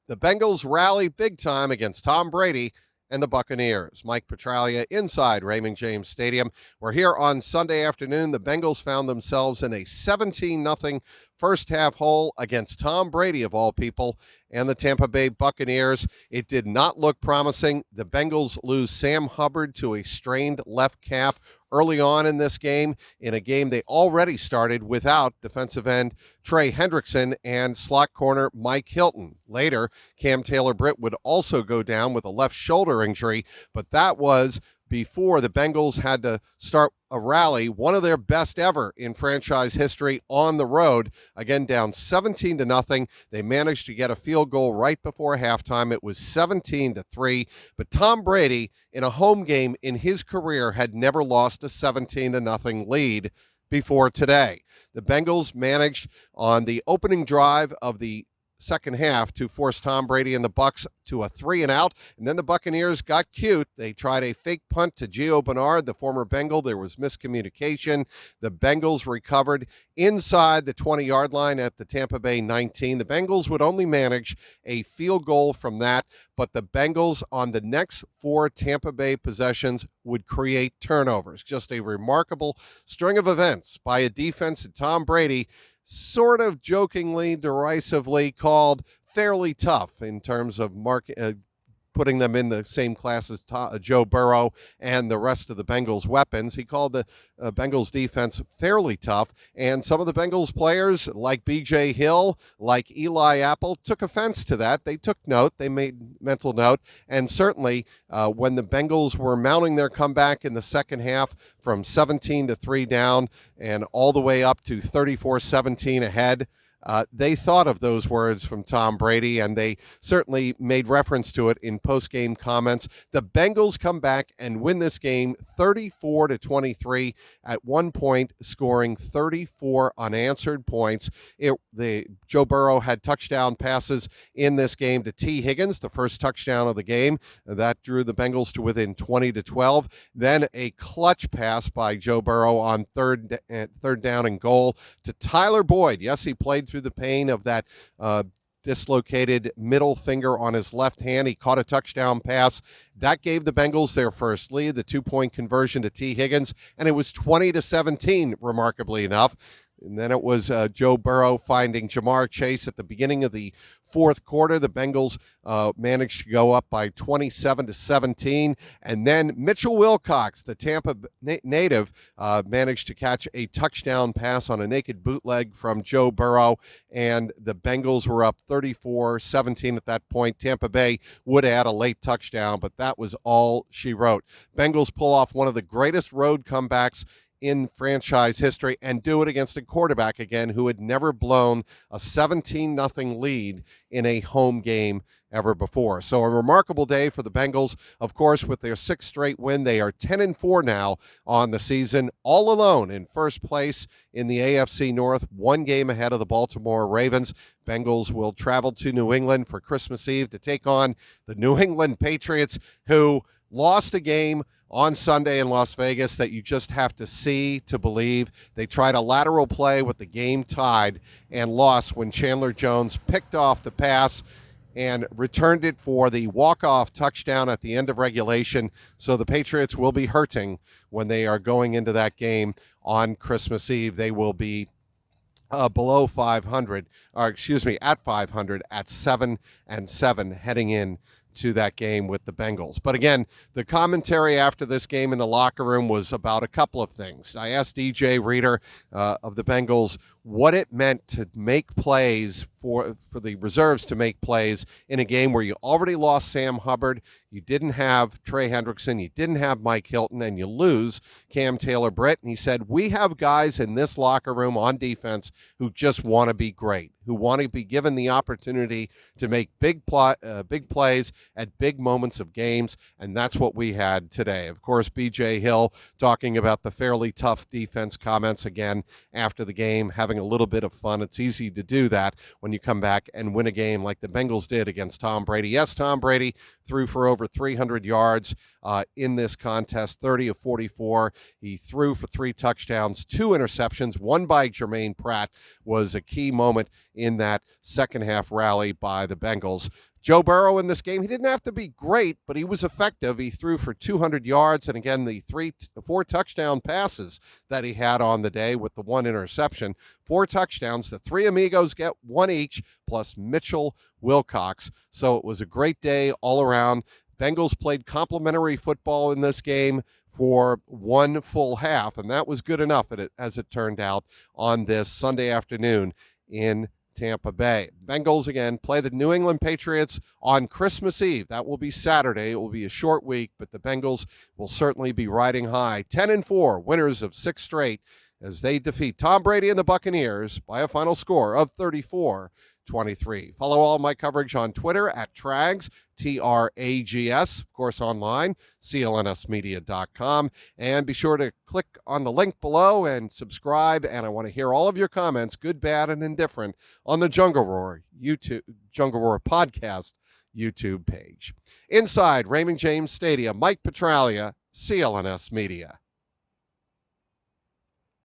The Bengals rally big time against Tom Brady and the Buccaneers. Mike Petraglia inside Raymond James Stadium. We're here on Sunday afternoon. The Bengals found themselves in a 17-0 first half hole against Tom Brady, of all people, and the Tampa Bay Buccaneers. It did not look promising. The Bengals lose Sam Hubbard to a strained left calf early on in this game, in a game they already started without defensive end Trey Hendrickson and slot corner Mike Hilton. Later, Cam Taylor-Britt would also go down with a left shoulder injury, but that was before the Bengals had to start a rally, one of their best ever in franchise history, on the road. Again, down 17-0. They managed to get a field goal right before halftime. It was 17-3. But Tom Brady, in a home game in his career, had never lost a 17-0 lead before today. The Bengals managed on the opening drive of the second half to force Tom Brady and the Bucs to a 3-and-out, and then the Buccaneers got cute. They tried a fake punt to Gio Bernard, the former Bengal. There was miscommunication. The Bengals recovered inside the 20-yard line at the Tampa Bay 19. The Bengals would only manage a field goal from that, but the Bengals on the next 4 Tampa Bay possessions would create turnovers. Just a remarkable string of events by a defense that Tom Brady sort of jokingly, derisively called fairly tough in terms of putting them in the same class as Joe Burrow and the rest of the Bengals' weapons. He called the Bengals defense fairly tough, and some of the Bengals players, like B.J. Hill, like Eli Apple, took offense to that. They took note. They made mental note, and certainly when the Bengals were mounting their comeback in the second half from 17-3 down and all the way up to 34-17 ahead, they thought of those words from Tom Brady, and they certainly made reference to it in post-game comments. The Bengals come back and win this game 34-23, at one point scoring 34 unanswered points. Joe Burrow had touchdown passes in this game to T. Higgins, the first touchdown of the game. That drew the Bengals to within 20-12. Then a clutch pass by Joe Burrow on third down and goal to Tyler Boyd. Yes, he played through the pain of that dislocated middle finger on his left hand. He caught a touchdown pass. That gave the Bengals their first lead, the 2-point conversion to T. Higgins, and it was 20-17, remarkably enough. And then it was Joe Burrow finding Jamar Chase at the beginning of the fourth quarter. The Bengals managed to go up by 27-17. And then Mitchell Wilcox, the Tampa native, managed to catch a touchdown pass on a naked bootleg from Joe Burrow. And the Bengals were up 34-17 at that point. Tampa Bay would add a late touchdown, but that was all she wrote. Bengals pull off one of the greatest road comebacks in franchise history, and do it against a quarterback again who had never blown a 17-0 lead in a home game ever before. So a remarkable day for the Bengals. Of course, with their 6th straight win, they are 10-4 now on the season, all alone in first place in the AFC North, one game ahead of the Baltimore Ravens. Bengals will travel to New England for Christmas Eve to take on the New England Patriots, who lost a game on Sunday in Las Vegas that you just have to see to believe. They tried a lateral play with the game tied and lost when Chandler Jones picked off the pass and returned it for the walk-off touchdown at the end of regulation. So the Patriots will be hurting when they are going into that game on Christmas Eve. They will be below 500, or excuse me, at 500 at 7-7 heading in to that game with the Bengals. But again, the commentary after this game in the locker room was about a couple of things. I asked DJ Reader of the Bengals what it meant to make plays for the reserves to make plays in a game where you already lost Sam Hubbard, you didn't have Trey Hendrickson, you didn't have Mike Hilton, and you lose Cam Taylor-Britt. And he said, we have guys in this locker room on defense who just want to be great, who want to be given the opportunity to make big plays at big moments of games, and that's what we had today. Of course, B.J. Hill talking about the fairly tough defense comments again after the game, having a little bit of fun. It's easy to do that when you come back and win a game like the Bengals did against Tom Brady. Yes, Tom Brady threw for over 300 yards in this contest, 30 of 44. He threw for 3 touchdowns, 2 interceptions. One by Jermaine Pratt was a key moment in that second half rally by the Bengals. Joe Burrow in this game, he didn't have to be great, but he was effective. He threw for 200 yards, and again, the 4 touchdown passes that he had on the day with the 1 interception. 4 touchdowns. The 3 amigos get 1 each, plus Mitchell Wilcox. So it was a great day all around. Bengals played complimentary football in this game for 1 full half, and that was good enough as it turned out on this Sunday afternoon in Tampa Bay. Bengals, again, play the New England Patriots on Christmas Eve. That will be Saturday. It will be a short week, but the Bengals will certainly be riding high. 10-4, winners of 6 straight, as they defeat Tom Brady and the Buccaneers by a final score of 34-23. Follow all my coverage on Twitter at Trags, Trags, of course online, clnsmedia.com, and be sure to click on the link below and subscribe, and I want to hear all of your comments, good, bad, and indifferent, on the Jungle Roar podcast YouTube page. Inside Raymond James Stadium, Mike Petraglia, CLNS Media.